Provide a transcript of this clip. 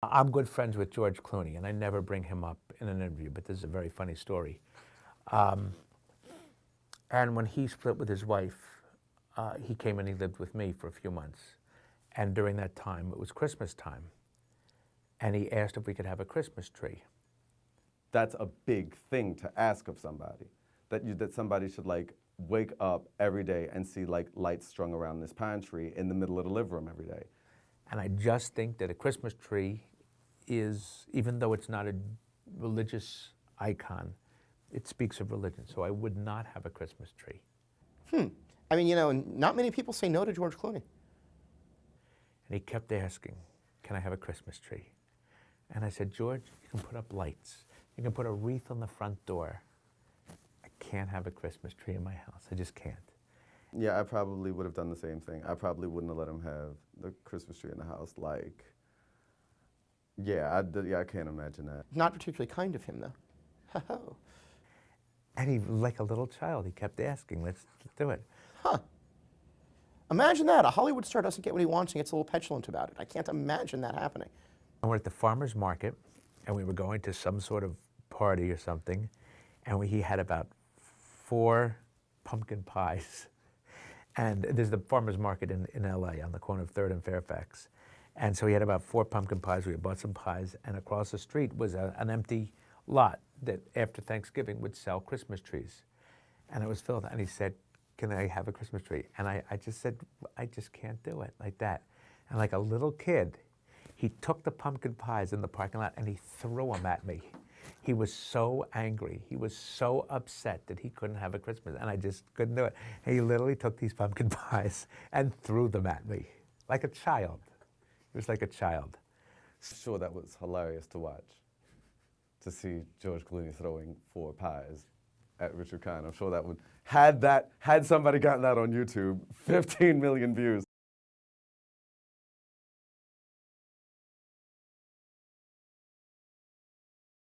I'm good friends with George Clooney, and I never bring him up in an interview, but this is a very funny story. Um, and when he split with his wife, he came and he lived with me for a few months. And during that time, it was Christmas time. And he asked if we could have a Christmas tree. That's a big thing to ask of somebody. That somebody should like wake up every day and see like lights strung around this pine tree in the middle of the living room every day. And I just think that a Christmas tree is, even though it's not a religious icon, it speaks of religion. So I would not have a Christmas tree. I mean, you know, not many people say no to George Clooney. And he kept asking, can I have a Christmas tree? And I said, George, you can put up lights. You can put a wreath on the front door. I can't have a Christmas tree in my house. I just can't. Yeah, I probably would have done the same thing. I probably wouldn't have let him have the Christmas tree in the house. Like, yeah, I can't imagine that. Not particularly kind of him, though. And he, like a little child, he kept asking, let's do it. Huh. Imagine that. A Hollywood star doesn't get what he wants and gets a little petulant about it. I can't imagine that happening. And we're at the farmer's market, and we were going to some sort of party or something, and he had about 4 pumpkin pies. And there's the farmer's market in LA on the corner of 3rd and Fairfax. And so he had about 4 pumpkin pies. We had bought some pies, and across the street was an empty lot that after Thanksgiving would sell Christmas trees. And it was filled, and he said, can I have a Christmas tree? And I just said, I just can't do it, like that. And like a little kid, he took the pumpkin pies in the parking lot and he threw them at me. He was so angry. He was so upset that he couldn't have a Christmas, and I just couldn't do it. And he literally took these pumpkin pies and threw them at me, like a child. He was like a child. Sure, that was hilarious to watch, to see George Clooney throwing 4 pies at Richard Kind. I'm sure that would, had somebody gotten that on YouTube, 15 million views.